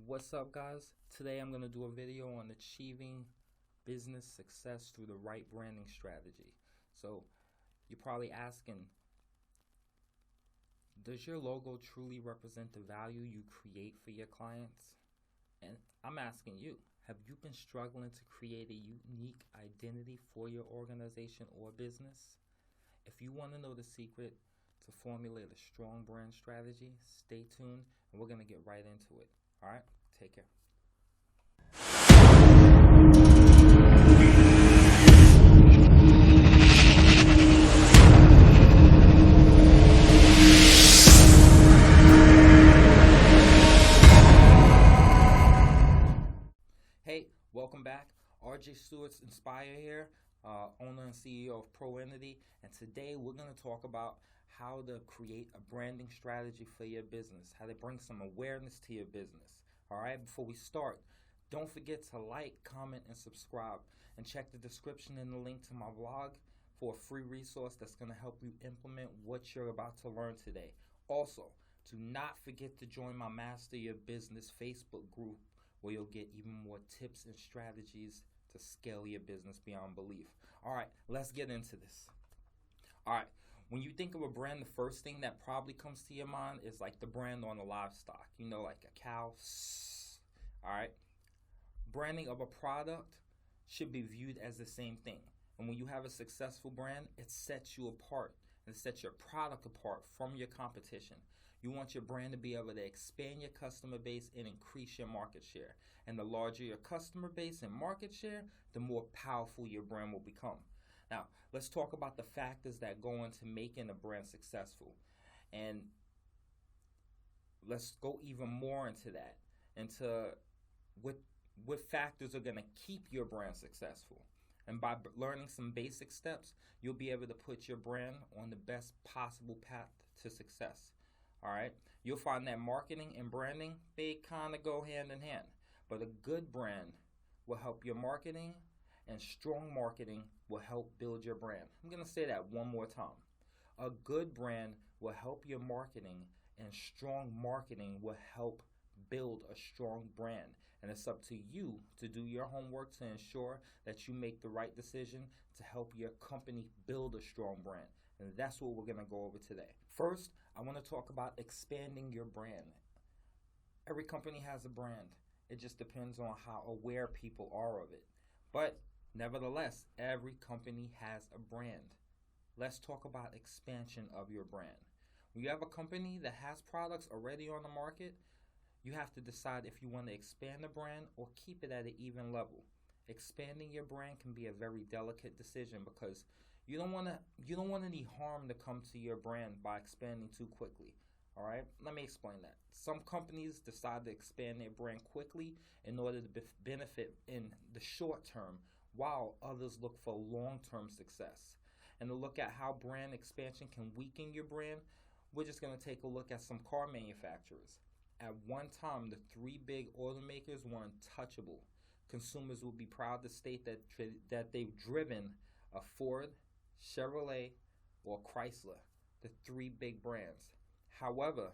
What's up, guys? Today I'm going to do a video on achieving business success through the right branding strategy. So you're probably asking, does your logo truly represent the value you create for your clients? And I'm asking you, have you been struggling to create a unique identity for your organization or business? If you want to know the secret to formulate a strong brand strategy, stay tuned and we're going to get right into it. All right, take care. Hey, welcome back. RJ Stewart's Inspire here, owner and CEO of Pro Entity, and today we're going to talk about how to create a branding strategy for your business, how to bring some awareness to your business. All right, before we start, don't forget to like, comment, and subscribe, and check the description and the link to my blog for a free resource that's going to help you implement what you're about to learn today. Also, do not forget to join my Master Your Business Facebook group, where you'll get even more tips and strategies to scale your business beyond belief. All right, let's get into this. All right, when you think of a brand, the first thing that probably comes to your mind is like the brand on a livestock, like a cow. All right, branding of a product should be viewed as the same thing. And when you have a successful brand, it sets you apart and sets your product apart from your competition. You want your brand to be able to expand your customer base and increase your market share. And the larger your customer base and market share, the more powerful your brand will become. Now, let's talk about the factors that go into making a brand successful. And let's go even more into that, into what factors are going to keep your brand successful. And by learning some basic steps, you'll be able to put your brand on the best possible path to success. All right, you'll find that marketing and branding, they kind of go hand in hand. But a good brand will help your marketing, and strong marketing will help build your brand. I'm going to say that one more time. A good brand will help your marketing, and strong marketing will help build a strong brand. And it's up to you to do your homework to ensure that you make the right decision to help your company build a strong brand. And that's what we're going to go over today. First, I want to talk about expanding your brand. Every company has a brand. It just depends on how aware people are of it. But nevertheless, every company has a brand. Let's talk about expansion of your brand. When you have a company that has products already on the market, you have to decide if you want to expand the brand or keep it at an even level. Expanding your brand can be a very delicate decision because you don't want any harm to come to your brand by expanding too quickly. All right, let me explain that. Some companies decide to expand their brand quickly in order to benefit in the short term, while others look for long-term success. And to look at how brand expansion can weaken your brand, we're just going to take a look at some car manufacturers. At one time, the three big automakers were untouchable. Consumers will be proud to state that they've driven a Ford, Chevrolet, or Chrysler, the three big brands. However,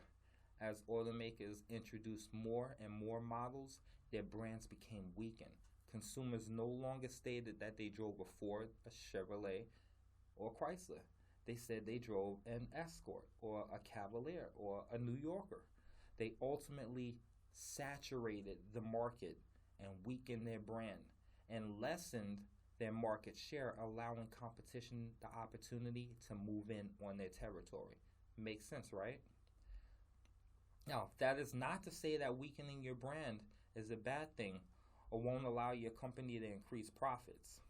as automakers introduced more and more models, their brands became weakened. Consumers no longer stated that they drove a Ford, a Chevrolet, or Chrysler. They said they drove an Escort, or a Cavalier, or a New Yorker. They ultimately saturated the market and weakened their brand and lessened their market share, allowing competition the opportunity to move in on their territory. Makes sense, right? Now, that is not to say that weakening your brand is a bad thing or won't allow your company to increase profits.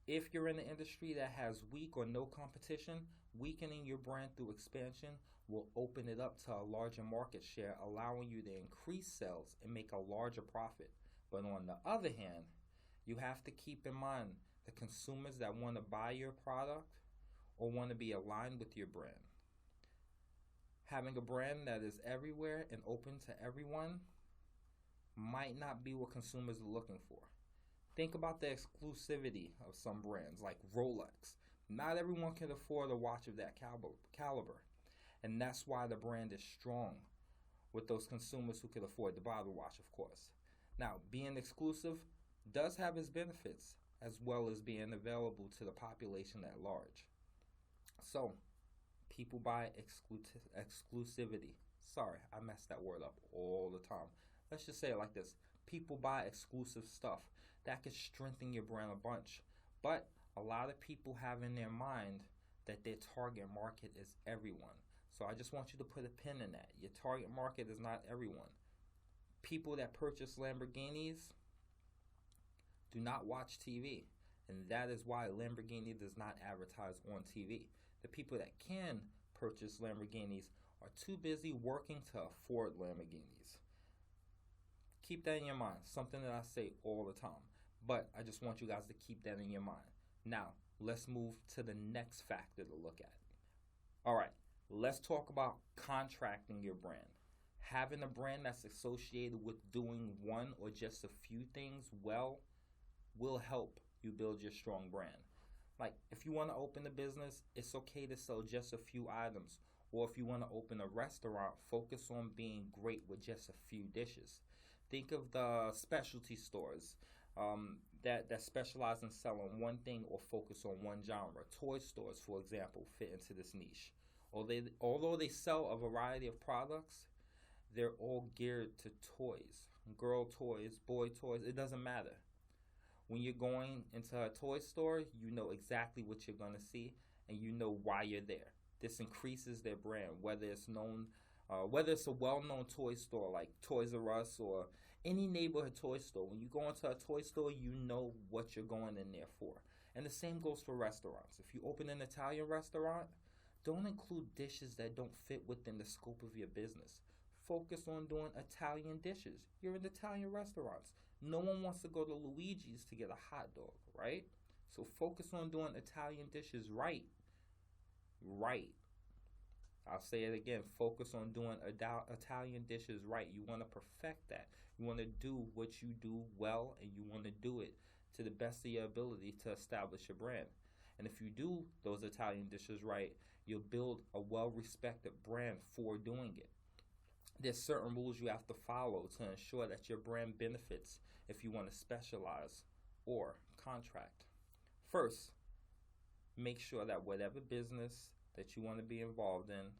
If you're in an industry that has weak or no competition, weakening your brand through expansion will open it up to a larger market share, allowing you to increase sales and make a larger profit. But on the other hand, you have to keep in mind the consumers that want to buy your product or want to be aligned with your brand. Having a brand that is everywhere and open to everyone might not be what consumers are looking for. Think about the exclusivity of some brands like Rolex. Not everyone can afford a watch of that caliber. And that's why the brand is strong. with those consumers who can afford the bottle wash, of course. Now, being exclusive does have its benefits as well as being available to the population at large. So, people buy exclusivity. Sorry, I mess that word up all the time. Let's just say it like this: people buy exclusive stuff. That could strengthen your brand a bunch. But a lot of people have in their mind that their target market is everyone. So I just want you to put a pin in that. Your target market is not everyone. People that purchase Lamborghinis do not watch TV. And that is why Lamborghini does not advertise on TV. The people that can purchase Lamborghinis are too busy working to afford Lamborghinis. Keep that in your mind. Something that I say all the time. But I just want you guys to keep that in your mind. Now, let's move to the next factor to look at. All right, let's talk about contracting your brand. Having a brand that's associated with doing one or just a few things well will help you build your strong brand. Like, if you want to open a business, it's okay to sell just a few items. Or if you want to open a restaurant, focus on being great with just a few dishes. Think of the specialty stores that specialize in selling one thing or focus on one genre. Toy stores, for example, fit into this niche. Although they sell a variety of products, they're all geared to toys. Girl toys, boy toys, it doesn't matter. When you're going into a toy store, you know exactly what you're going to see and you know why you're there. This increases their brand, whether it's a well-known toy store like Toys R Us or any neighborhood toy store. When you go into a toy store, you know what you're going in there for. And the same goes for restaurants. If you open an Italian restaurant, don't include dishes that don't fit within the scope of your business. Focus on doing Italian dishes. You're in Italian restaurants. No one wants to go to Luigi's to get a hot dog, right? So focus on doing Italian dishes right. Right. I'll say it again. Focus on doing Italian dishes right. You want to perfect that. You want to do what you do well, and you want to do it to the best of your ability to establish your brand. And if you do those Italian dishes right, you'll build a well-respected brand for doing it. There's certain rules you have to follow to ensure that your brand benefits if you want to specialize or contract. First, make sure that whatever business that you want to be involved in,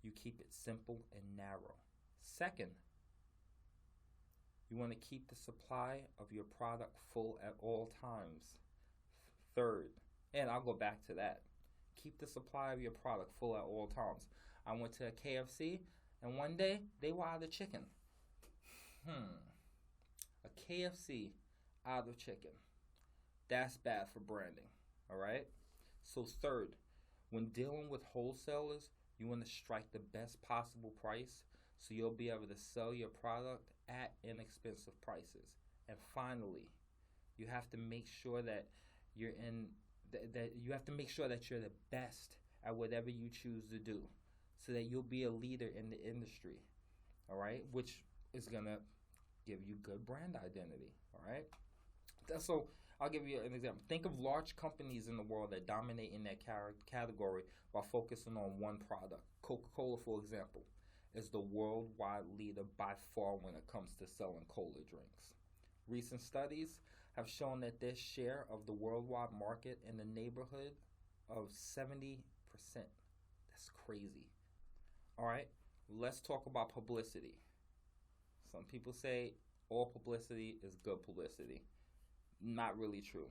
you keep it simple and narrow. Second, you want to keep the supply of your product full at all times. Third, and I'll go back to that, keep the supply of your product full at all times. I went to a KFC, and one day they were out of chicken. A KFC out of chicken. That's bad for branding, all right? So third, when dealing with wholesalers, you want to strike the best possible price so you'll be able to sell your product at inexpensive prices. And finally, you have to make sure that you're the best at whatever you choose to do so that you'll be a leader in the industry, all right? Which is going to give you good brand identity, all right? So I'll give you an example. Think of large companies in the world that dominate in that category while focusing on one product. Coca Cola, for example, is the worldwide leader by far when it comes to selling cola drinks. Recent studies have shown that their share of the worldwide market in the neighborhood of 70%. That's crazy. All right, let's talk about publicity. Some people say all publicity is good publicity. Not really true.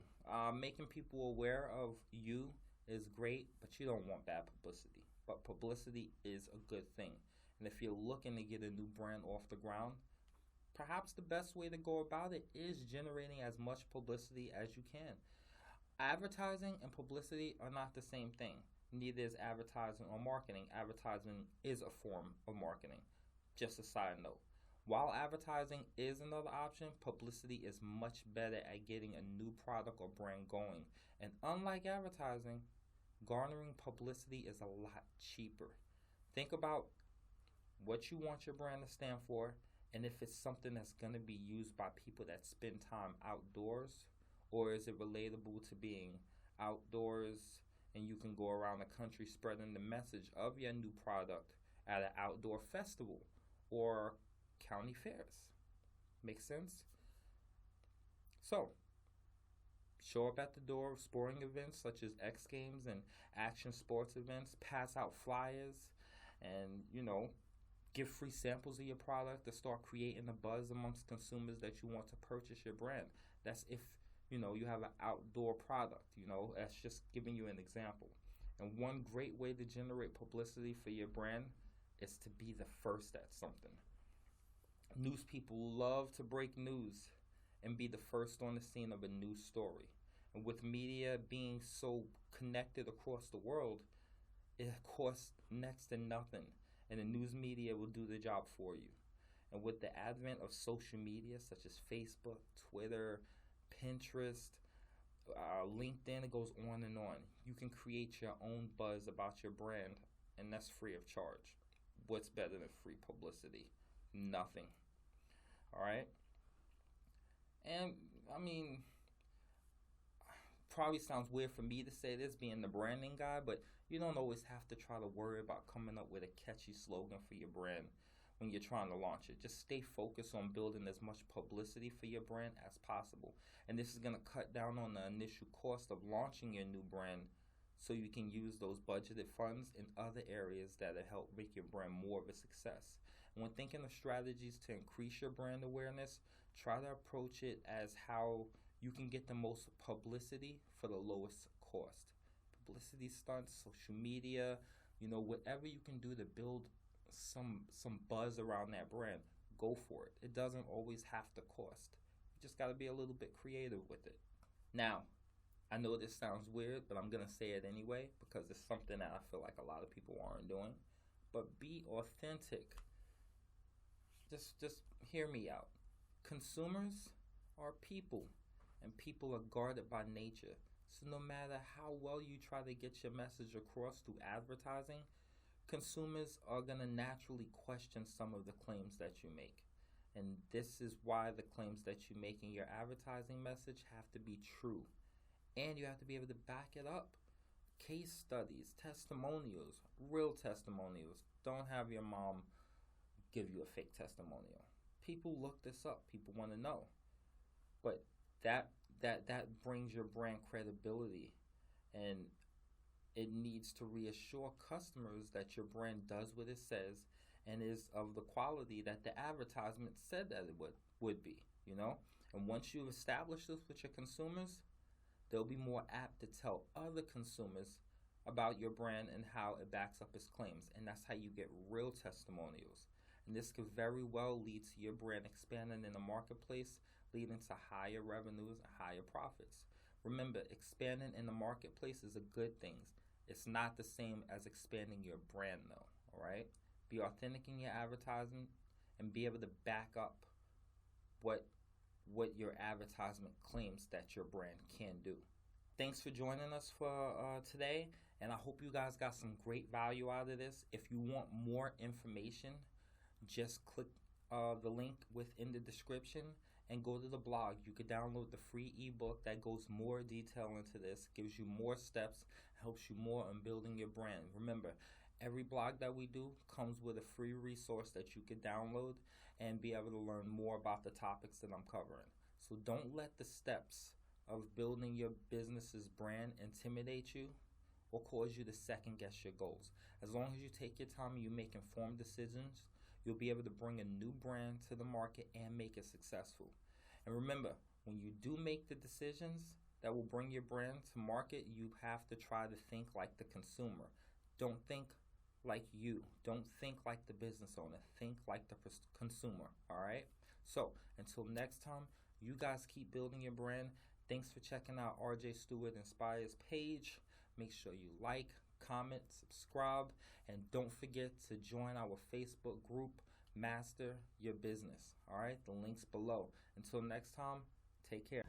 Making people aware of you is great, but you don't want bad publicity. But publicity is a good thing. And if you're looking to get a new brand off the ground, perhaps the best way to go about it is generating as much publicity as you can. Advertising and publicity are not the same thing. Neither is advertising or marketing. Advertising is a form of marketing. Just a side note. While advertising is another option, publicity is much better at getting a new product or brand going. And unlike advertising, garnering publicity is a lot cheaper. Think about what you want your brand to stand for, and if it's something that's going to be used by people that spend time outdoors, or is it relatable to being outdoors and you can go around the country spreading the message of your new product at an outdoor festival, or county fairs. Make sense? So, show up at the door of sporting events such as X Games and action sports events, pass out flyers, and, give free samples of your product to start creating a buzz amongst consumers that you want to purchase your brand. That's if, you have an outdoor product, that's just giving you an example. And one great way to generate publicity for your brand is to be the first at something. News people love to break news and be the first on the scene of a news story. And with media being so connected across the world, it costs next to nothing, and the news media will do the job for you. And with the advent of social media such as Facebook, Twitter, Pinterest, LinkedIn, it goes on and on. You can create your own buzz about your brand, and that's free of charge. What's better than free publicity? Nothing. All right? And, probably sounds weird for me to say this, being the branding guy, but you don't always have to try to worry about coming up with a catchy slogan for your brand when you're trying to launch it. Just stay focused on building as much publicity for your brand as possible. And this is going to cut down on the initial cost of launching your new brand, so you can use those budgeted funds in other areas that will help make your brand more of a success. And when thinking of strategies to increase your brand awareness, try to approach it as how you can get the most publicity for the lowest cost. Publicity stunts, social media, whatever you can do to build some buzz around that brand, go for it. It doesn't always have to cost. You just got to be a little bit creative with it. Now, I know this sounds weird, but I'm going to say it anyway because it's something that I feel like a lot of people aren't doing. But be authentic. Just hear me out. Consumers are people, and people are guarded by nature. So no matter how well you try to get your message across through advertising, consumers are going to naturally question some of the claims that you make. And this is why the claims that you make in your advertising message have to be true. And you have to be able to back it up. Case studies, testimonials, real testimonials. Don't have your mom give you a fake testimonial. People look this up. People want to know. But that brings your brand credibility, and it needs to reassure customers that your brand does what it says and is of the quality that the advertisement said that it would be, And once you establish this with your consumers, they'll be more apt to tell other consumers about your brand and how it backs up its claims. And that's how you get real testimonials. And this could very well lead to your brand expanding in the marketplace, leading to higher revenues and higher profits. Remember, expanding in the marketplace is a good thing. It's not the same as expanding your brand, though, all right? Be authentic in your advertising and be able to back up what your advertisement claims that your brand can do. Thanks for joining us for today, and I hope you guys got some great value out of this. If you want more information, just click the link within the description and go to the blog. You could download the free ebook that goes more detail into this, gives you more steps, helps you more in building your brand. Remember, every blog that we do comes with a free resource that you could download and be able to learn more about the topics that I'm covering. So don't let the steps of building your business's brand intimidate you or cause you to second guess your goals. As long as you take your time and you make informed decisions, you'll be able to bring a new brand to the market and make it successful. And remember, when you do make the decisions that will bring your brand to market, you have to try to think like the consumer. Don't think like you. Don't think like the business owner. Think like the consumer, all right? So, until next time, you guys keep building your brand. Thanks for checking out RJ Stewart Inspires page. Make sure you like, comment, subscribe, and don't forget to join our Facebook group, Master Your Business. All right, the link's below. Until next time, take care.